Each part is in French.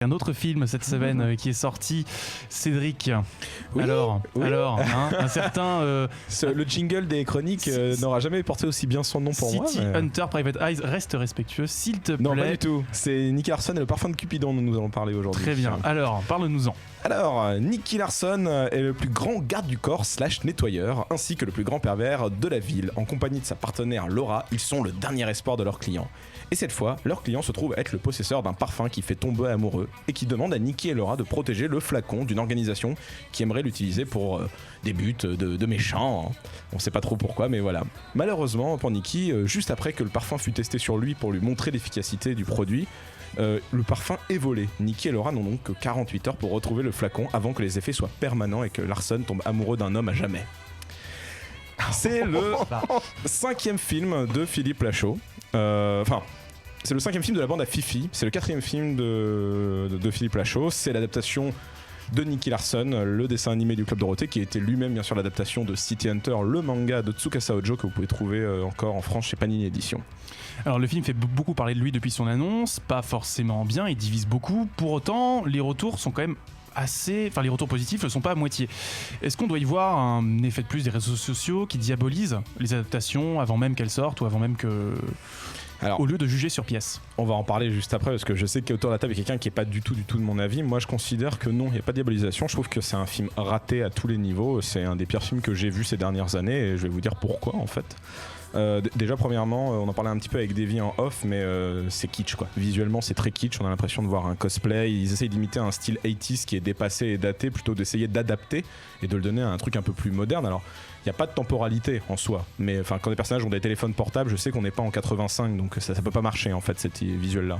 Un autre film cette semaine qui est sorti, Cédric. Oui, alors, un certain le jingle des chroniques n'aura jamais porté aussi bien son nom pour City moi. Hunter Private Eyes, reste respectueux, s'il te plaît. Non, pas du tout. C'est Nicky Larson et le parfum de Cupidon dont nous allons parler aujourd'hui. Très bien. Alors, parle-nous-en. Alors, Nicky Larson est le plus grand garde du corps / nettoyeur, ainsi que le plus grand pervers de la ville. En compagnie de sa partenaire Laura, ils sont le dernier espoir de leurs clients. Et cette fois, leur client se trouve être le possesseur d'un parfum qui fait tomber amoureux et qui demande à Nicky et Laura de protéger le flacon d'une organisation qui aimerait l'utiliser pour des buts de méchants. On sait pas trop pourquoi, mais voilà. Malheureusement pour Nicky, juste après que le parfum fut testé sur lui pour lui montrer l'efficacité du produit, le parfum est volé. Nicky et Laura n'ont donc que 48 heures pour retrouver le flacon avant que les effets soient permanents et que Larson tombe amoureux d'un homme à jamais. C'est le 5e film de Philippe Lachaud. C'est le 5e film de la bande à Fifi. C'est le 4e film de Philippe Lachaud. C'est l'adaptation de Nicky Larson, le dessin animé du Club Dorothée, qui était lui-même bien sûr l'adaptation de City Hunter, le manga de Tsukasa Ojo que vous pouvez trouver encore en France chez Panini Édition. Alors le film fait beaucoup parler de lui depuis son annonce, pas forcément bien, il divise beaucoup. Pour autant, les retours sont quand même les retours positifs ne sont pas à moitié. Est-ce qu'on doit y voir un effet de plus des réseaux sociaux qui diabolisent les adaptations avant même qu'elles sortent ou avant même que... Alors, au lieu de juger sur pièce. On va en parler juste après parce que je sais qu'autour de la table il y a quelqu'un qui n'est pas du tout de mon avis. Moi je considère que non, il n'y a pas de diabolisation. Je trouve que c'est un film raté à tous les niveaux. C'est un des pires films que j'ai vu ces dernières années et je vais vous dire pourquoi en fait. Déjà premièrement, on en parlait un petit peu avec Davy en off, mais c'est kitsch quoi. Visuellement c'est très kitsch, on a l'impression de voir un cosplay. Ils essayent d'imiter un style 80s qui est dépassé et daté plutôt d'essayer d'adapter et de le donner à un truc un peu plus moderne. Alors il n'y a pas de temporalité en soi, mais quand des personnages ont des téléphones portables, je sais qu'on n'est pas en 85, donc ça peut pas marcher en fait cette visuel là.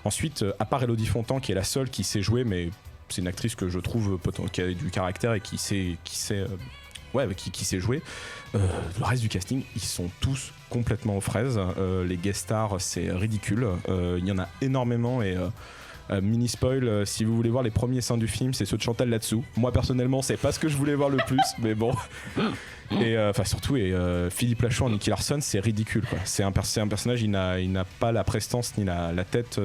Ensuite, à part Elodie Fontan qui est la seule qui sait jouer, mais c'est une actrice que je trouve qui a du caractère et qui sait jouer. Le reste du casting, ils sont tous complètement aux fraises. Les guest stars, c'est ridicule. Il y en a énormément et mini spoil, si vous voulez voir les premiers seins du film, c'est ceux de Chantal là-dessous. Moi personnellement, c'est pas ce que je voulais voir le plus, mais bon. Et surtout Philippe Lachaud en Nicky Larson, c'est ridicule quoi. C'est un personnage, il n'a pas la prestance ni la tête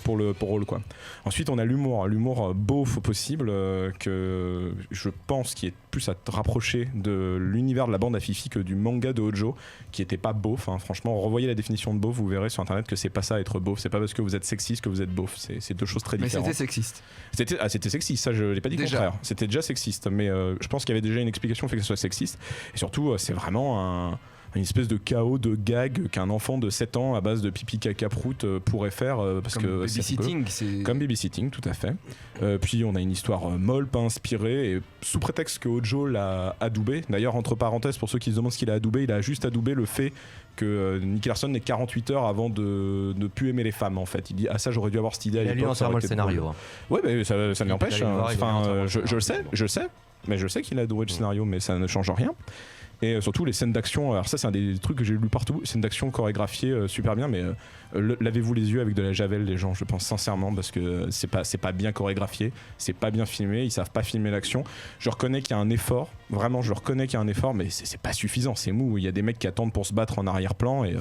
pour le rôle quoi. Ensuite on a l'humour beauf au possible, que je pense qui est plus à te rapprocher de l'univers de la bande à Fifi que du manga de Hojo qui était pas beauf. Franchement, revoyez la définition de beauf, vous verrez sur internet que c'est pas ça être beauf. C'est pas parce que vous êtes sexiste que vous êtes beauf. C'est deux choses très différentes. Mais c'était sexiste. C'était sexiste, ça je l'ai pas dit le contraire. C'était déjà sexiste, mais je pense qu'il y avait déjà une explication fait que ce soit sexiste. Et surtout, c'est vraiment une espèce de chaos de gag qu'un enfant de 7 ans à base de pipi caca prout pourrait faire parce comme que babysitting, c'est comme babysitting, tout à fait. Puis on a une histoire molle, pas inspirée, et sous prétexte que Hojo l'a adoubé. D'ailleurs, entre parenthèses, pour ceux qui se demandent ce qu'il a adoubé, il a juste adoubé le fait que Nicky Larson n'ait 48 heures avant de ne plus aimer les femmes en fait. Il dit ça j'aurais dû avoir cette idée à l'époque. Il a lu entièrement le scénario. Ouais, mais ça ne l'empêche. Je le sais. Mais je sais qu'il a adoré le scénario, mais ça ne change rien. Et surtout les scènes d'action, alors ça c'est un des trucs que j'ai lu partout, scènes d'action chorégraphiées super bien, mais lavez-vous les yeux avec de la javel les gens, je pense sincèrement, parce que c'est pas bien chorégraphié, c'est pas bien filmé, ils savent pas filmer l'action. Je reconnais qu'il y a un effort, vraiment je reconnais qu'il y a un effort, mais c'est pas suffisant, c'est mou. Il y a des mecs qui attendent pour se battre en arrière-plan et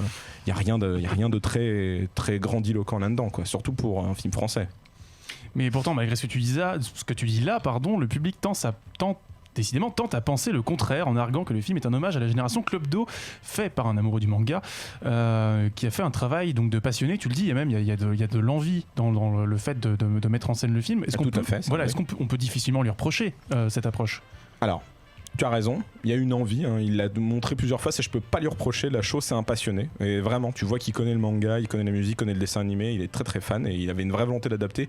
il y a rien de très, très grandiloquent là-dedans, quoi, surtout pour un film français. Mais pourtant, malgré ce que tu dis là, le public décidément tente à penser le contraire en arguant que le film est un hommage à la génération Club Do fait par un amoureux du manga qui a fait un travail donc de passionné, tu le dis, il y a de l'envie dans le fait de mettre en scène le film. Est-ce qu'on peut difficilement lui reprocher cette approche ? Alors, tu as raison, il y a une envie, il l'a montré plusieurs fois, ça je peux pas lui reprocher, Lachaud c'est un passionné, et vraiment tu vois qu'il connaît le manga, il connaît la musique, il connaît le dessin animé, il est très très fan et il avait une vraie volonté d'adapter.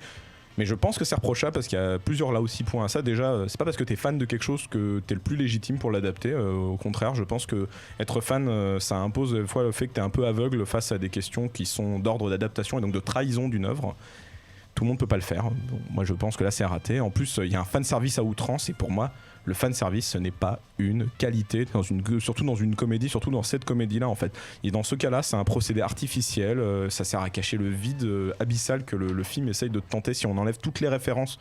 Mais je pense que c'est reprochable parce qu'il y a plusieurs là aussi points à ça. Déjà, c'est pas parce que t'es fan de quelque chose que t'es le plus légitime pour l'adapter. Au contraire, je pense que être fan, ça impose des fois le fait que t'es un peu aveugle face à des questions qui sont d'ordre d'adaptation et donc de trahison d'une œuvre. Tout le monde peut pas le faire. Bon, moi, je pense que là, c'est raté. En plus, il y a un fan service à outrance et pour moi, le fan service, ce n'est pas une qualité, surtout dans une comédie, surtout dans cette comédie-là en fait. Et dans ce cas-là, c'est un procédé artificiel, ça sert à cacher le vide abyssal que le film essaye de tenter. Si on enlève toutes les références,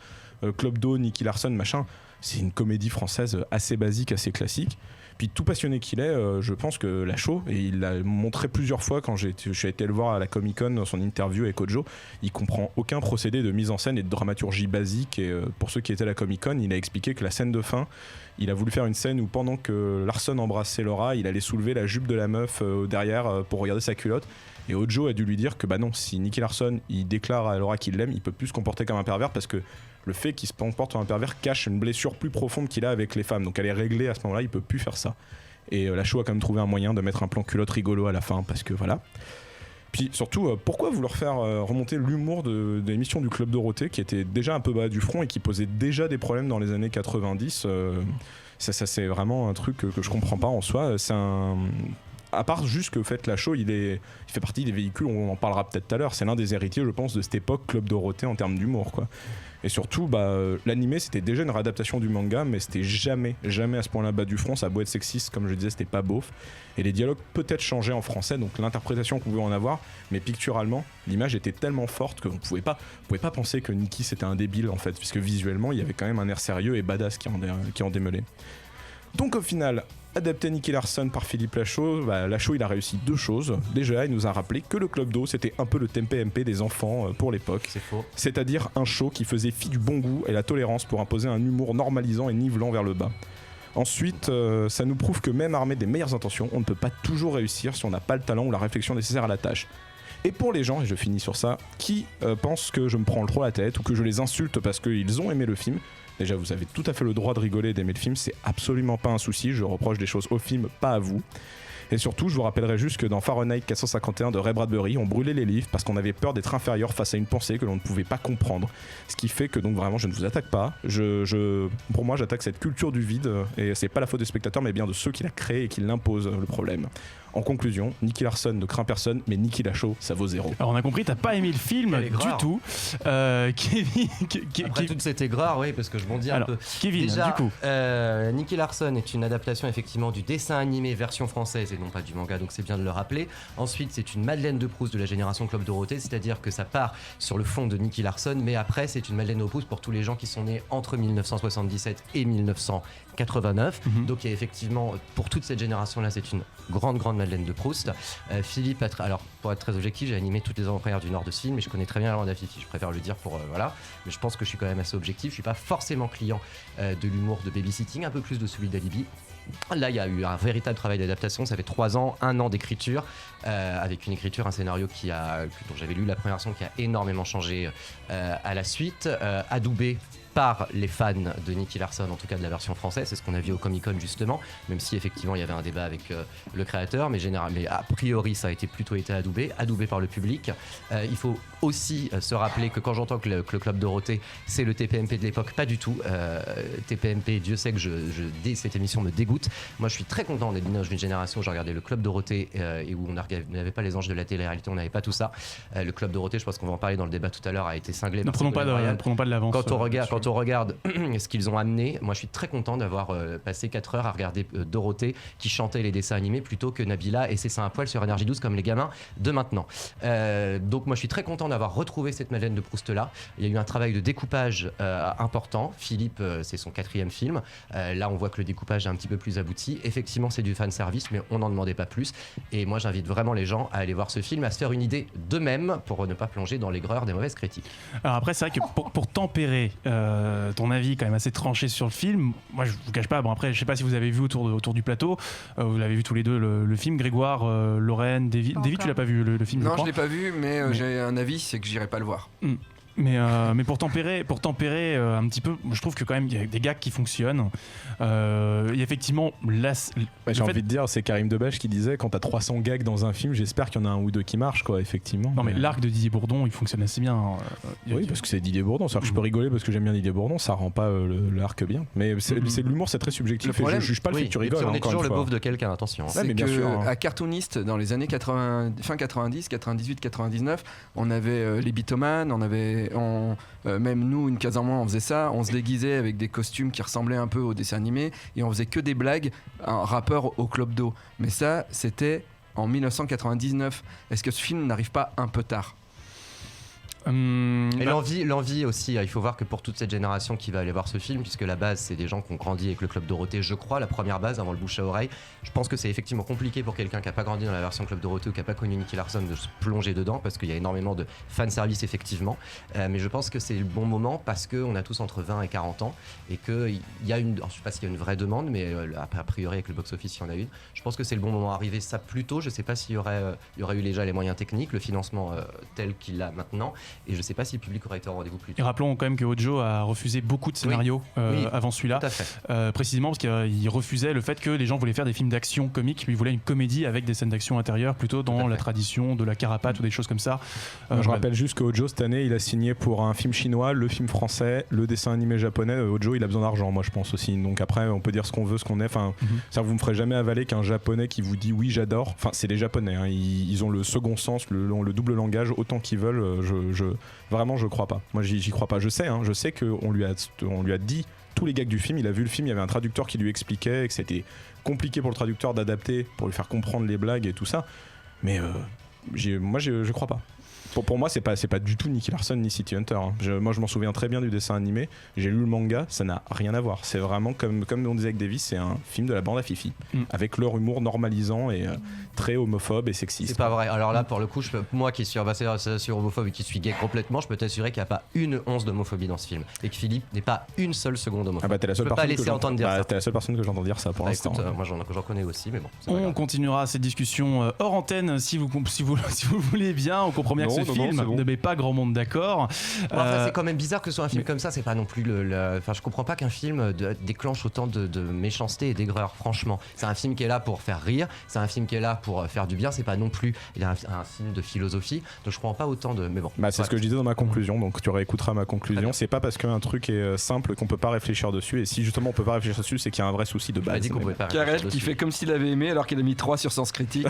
Club Do, Nicky Larson, machin, c'est une comédie française assez basique, assez classique. Puis tout passionné qu'il est, je pense que Lachaud, et il l'a montré plusieurs fois quand je suis été le voir à la Comic-Con dans son interview avec Ojo, il comprend aucun procédé de mise en scène et de dramaturgie basique. Et pour ceux qui étaient à la Comic-Con, il a expliqué que la scène de fin, il a voulu faire une scène où pendant que Larson embrassait Laura, il allait soulever la jupe de la meuf derrière pour regarder sa culotte. Et Ojo a dû lui dire que bah non, si Nicky Larson il déclare à Laura qu'il l'aime, il peut plus se comporter comme un pervers parce que le fait qu'il se comporte comme un pervers cache une blessure plus profonde qu'il a avec les femmes. Donc elle est réglée à ce moment-là, il peut plus faire ça. Et Lachaud a quand même trouvé un moyen de mettre un plan culotte rigolo à la fin parce que voilà. Puis surtout, pourquoi vouloir faire remonter l'humour de l'émission du Club Dorothée qui était déjà un peu bas du front et qui posait déjà des problèmes dans les années 90 ça c'est vraiment un truc que je comprends pas en soi. C'est un... À part juste que fait Lachaud, il fait partie des véhicules, on en parlera peut-être tout à l'heure, c'est l'un des héritiers je pense de cette époque Club Dorothée en termes d'humour quoi. Et surtout l'animé c'était déjà une réadaptation du manga mais c'était jamais à ce point-là bas du front, ça a beau être sexiste comme je disais, c'était pas beauf et les dialogues peut-être changeaient en français donc l'interprétation qu'on pouvait en avoir mais picturalement l'image était tellement forte qu'on pouvait pas penser que Nicky c'était un débile en fait puisque visuellement il y avait quand même un air sérieux et badass qui en démêlait. Donc au final, adapté Nicky Larson par Philippe Lachaud, Lachaud il a réussi deux choses. Déjà, il nous a rappelé que le Club d'eau c'était un peu le TPMP des enfants pour l'époque. C'est faux. C'est-à-dire un show qui faisait fi du bon goût et la tolérance pour imposer un humour normalisant et nivelant vers le bas. Ensuite, ça nous prouve que même armé des meilleures intentions, on ne peut pas toujours réussir si on n'a pas le talent ou la réflexion nécessaire à la tâche. Et pour les gens, et je finis sur ça, qui pensent que je me prends trop la tête ou que je les insulte parce qu'ils ont aimé le film, déjà vous avez tout à fait le droit de rigoler et d'aimer le film, c'est absolument pas un souci, je reproche des choses au film, pas à vous. Et surtout, je vous rappellerai juste que dans Fahrenheit 451 de Ray Bradbury, on brûlait les livres parce qu'on avait peur d'être inférieur face à une pensée que l'on ne pouvait pas comprendre. Ce qui fait que donc vraiment, je ne vous attaque pas. Pour moi, j'attaque cette culture du vide et c'est pas la faute des spectateurs, mais bien de ceux qui la créent et qui l'imposent le problème. En conclusion, Nicky Larson ne craint personne, mais Nicky Lachaud, ça vaut zéro. Alors on a compris, t'as pas aimé le film du tout. Kevin, Après toute cette aigreur, oui, parce que je bondis un peu. Kevin, déjà, du coup. Nicky Larson est une adaptation effectivement du dessin animé version française et non pas du manga, donc c'est bien de le rappeler. Ensuite, c'est une Madeleine de Proust de la génération Club Dorothée, c'est-à-dire que ça part sur le fond de Nicky Larson, mais après c'est une Madeleine de Proust pour tous les gens qui sont nés entre 1977 et 1989. Donc il y a effectivement, pour toute cette génération-là, c'est une grande Madeleine de Proust. Philippe, alors pour être très objectif, j'ai animé toutes les avant-premières du Nord de ce film et je connais très bien la bande à Fifi, je préfère le dire pour voilà, mais je pense que je suis quand même assez objectif, je suis pas forcément client de l'humour de Babysitting, un peu plus de celui d'Alibi. Là, il y a eu un véritable travail d'adaptation, ça fait 3 ans, 1 an d'écriture, avec une écriture, un scénario dont j'avais lu la première version qui a énormément changé à la suite, adoubé par les fans de Nicky Larson, en tout cas de la version française, c'est ce qu'on a vu au Comic-Con justement, même si effectivement il y avait un débat avec le créateur, mais a priori ça a plutôt été adoubé par le public. Il faut aussi se rappeler que quand j'entends que le Club Dorothée c'est le TPMP de l'époque, pas du tout. TPMP, Dieu sait que cette émission me dégoûte. Moi je suis très content d'être dans une génération où j'ai regardé le Club Dorothée et où on n'avait pas les anges de la télé-réalité, on n'avait pas tout ça. Le Club Dorothée, je pense qu'on va en parler dans le débat tout à l'heure, a été cinglé. Ne prenons pas de l'avance. Quand on regarde ce qu'ils ont amené, moi je suis très content d'avoir passé 4 heures à regarder Dorothée qui chantait les dessins animés plutôt que Nabila et ses seins à poil sur Énergie 12 comme les gamins de maintenant. Donc moi je suis très content d'avoir retrouvé cette Madeleine de Proust là. Il y a eu un travail de découpage important. Philippe, c'est son 4e film. Là on voit que le découpage est un petit peu plus abouti. Effectivement c'est du fan service mais on n'en demandait pas plus. Et moi j'invite vraiment les gens à aller voir ce film, à se faire une idée d'eux-mêmes pour ne pas plonger dans l'aigreur des mauvaises critiques. Alors après c'est vrai que pour tempérer ton avis quand même assez tranché sur le film, moi je vous cache pas, bon après je sais pas si vous avez vu autour du plateau, vous l'avez vu tous les deux le film, Grégoire, Lorraine, David, tu l'as pas vu le film? Non, je l'ai pas vu, mais j'ai un avis, c'est que j'irai pas le voir. Mais pour tempérer un petit peu, je trouve que quand même il y a des gags qui fonctionnent. Il y a effectivement j'ai envie de dire, c'est Karim Debache qui disait quand t'as 300 gags dans un film, j'espère qu'il y en a un ou deux qui marchent quoi, effectivement. Non mais l'arc de Didier Bourdon il fonctionne assez bien. Oui, parce que c'est Didier Bourdon, c'est-à-dire que je peux rigoler parce que j'aime bien Didier Bourdon, ça rend pas l'arc bien. Mais c'est l'humour, c'est très subjectif et je juge pas le fait que tu rigoles. On est toujours le beauf de quelqu'un, attention. C'est mais bien que sûr, à Cartoonist dans les années 80, fin 90, 98, 99, on avait les Bitoman, on avait même nous, une case en moins, on faisait ça, on se déguisait avec des costumes qui ressemblaient un peu aux dessins animés et on faisait que des blagues, un rappeur au Club d'eau. Mais ça, c'était en 1999. Est-ce que ce film n'arrive pas un peu tard ? Et l'envie aussi, il faut voir que pour toute cette génération qui va aller voir ce film, puisque la base c'est des gens qui ont grandi avec le Club Dorothée, je crois, la première base avant le bouche à oreille, je pense que c'est effectivement compliqué pour quelqu'un qui n'a pas grandi dans la version Club Dorothée ou qui n'a pas connu Nicky Larson de se plonger dedans, parce qu'il y a énormément de fanservice effectivement, mais je pense que c'est le bon moment parce qu'on a tous entre 20 et 40 ans et qu'il y a une, alors, je ne sais pas s'il y a une vraie demande, mais a priori avec le box-office il y en a une, je pense que c'est le bon moment d'arriver ça plus tôt, je ne sais pas s'il y aurait eu déjà les moyens techniques, le financement tel qu'il a maintenant, et je ne sais pas si le public aurait été au rendez-vous plus tôt. Et rappelons quand même que Ojo a refusé beaucoup de scénarios avant celui-là, tout à fait. précisément parce qu'il refusait le fait que les gens voulaient faire des films d'action comiques, lui voulait une comédie avec des scènes d'action intérieures, plutôt dans la tradition de la Carapate ou des choses comme ça. Je rappelle juste que Ojo cette année il a signé pour un film chinois, le film français, le dessin animé japonais. Ojo il a besoin d'argent, moi je pense aussi, donc après on peut dire ce qu'on veut, ce qu'on est, enfin ça vous me ferez jamais avaler qu'un japonais qui vous dit oui j'adore, enfin c'est les japonais, hein. Ils ont le second sens, le double langage autant qu'ils veulent, vraiment je crois pas, moi j'y crois pas, je sais qu'on lui a dit tous les gags du film, il a vu le film, il y avait un traducteur qui lui expliquait que c'était compliqué pour le traducteur d'adapter, pour lui faire comprendre les blagues et tout ça, mais moi je crois pas. Pour moi, c'est pas du tout Nicky Larson ni City Hunter. Hein. Moi, je m'en souviens très bien du dessin animé. J'ai lu le manga, ça n'a rien à voir. C'est vraiment comme on disait avec Davis, c'est un film de la bande à Fifi, avec leur humour normalisant et très homophobe et sexiste. C'est pas vrai. Alors là, pour le coup, moi qui suis ambassadeur sur homophobe et qui suis gay complètement, je peux t'assurer qu'il n'y a pas une once d'homophobie dans ce film et que Philippe n'est pas une seule seconde homophobe. Ah bah t'es la seule personne que j'entends dire ça pour l'instant. Écoute, moi j'en connais aussi, mais bon. On continuera cette discussion hors antenne si vous voulez bien. On comprend bien que ce film ne met pas grand monde d'accord. Enfin, c'est quand même bizarre que ce soit un film comme ça. C'est pas non plus Enfin, je comprends pas qu'un film déclenche autant de méchanceté et d'aigreur. Franchement, c'est un film qui est là pour faire rire. C'est un film qui est là pour faire du bien. C'est pas non plus un film de philosophie. Donc je comprends pas autant de. Mais bon. C'est ce que je disais dans ma conclusion. Donc tu réécouteras ma conclusion. C'est pas parce qu'un truc est simple qu'on peut pas réfléchir dessus. Et si justement on peut pas réfléchir dessus, c'est qu'il y a un vrai souci de base. Karel qui fait comme s'il avait aimé alors qu'il a mis 3 sur Sens Critique.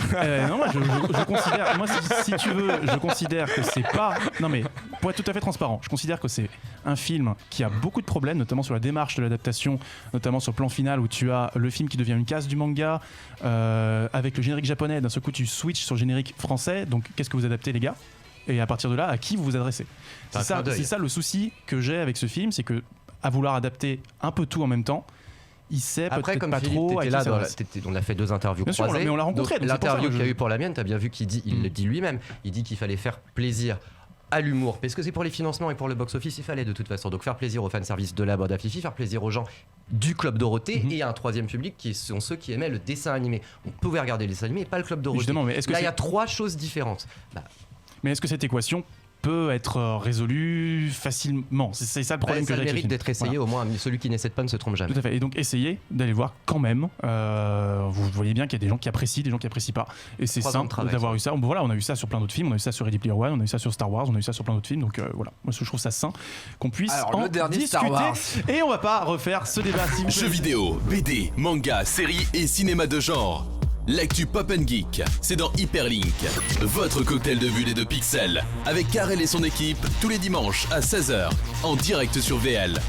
Non, moi je considère. Moi, si tu veux, je considère que c'est pas. Non mais pour être tout à fait transparent, je considère que c'est un film qui a beaucoup de problèmes, notamment sur la démarche de l'adaptation, notamment sur le plan final où tu as le film qui devient une case du manga avec le générique japonais. D'un seul coup, tu switches sur le générique français. Donc, qu'est-ce que vous adaptez, les gars ? Et à partir de là, à qui vous vous adressez ? C'est ça le souci que j'ai avec ce film, c'est que à vouloir adapter un peu tout en même temps. Il sait après, peut-être comme pas Philippe, trop. On a fait 2 interviews croisées. Mais on l'a rencontré. L'interview qu'il y a eu pour la mienne, t'as bien vu il le dit lui-même. Il dit qu'il fallait faire plaisir à l'humour, parce que c'est pour les financements et pour le box-office, il fallait de toute façon. Donc faire plaisir aux fanservice de la bande à Fifi, faire plaisir aux gens du Club Dorothée et à un troisième public qui sont ceux qui aimaient le dessin animé. On pouvait regarder le dessin animé et pas le Club Dorothée. Mais là, il y a 3 choses différentes. Mais est-ce que cette équation peut être résolu facilement? C'est ça le problème que j'ai. Ça mérite d'être essayé, au moins celui qui n'essaie pas ne se trompe jamais. Tout à fait. Et donc essayez d'aller voir quand même. Vous voyez bien qu'il y a des gens qui apprécient, des gens qui apprécient pas. Et c'est simple d'avoir eu ça. Voilà, on a eu ça sur plein d'autres films. On a eu ça sur Ready Player One, on a eu ça sur Star Wars, on a eu ça sur plein d'autres films. Donc voilà, moi je trouve ça sain qu'on puisse en discuter. Star Wars. Et on va pas refaire ce débat. Jeux vidéo, BD, manga, séries et cinéma de genre. L'actu Pop & Geek, c'est dans Hyperlink, votre cocktail de bulles et de pixels, avec Karel et son équipe, tous les dimanches à 16h, en direct sur VL.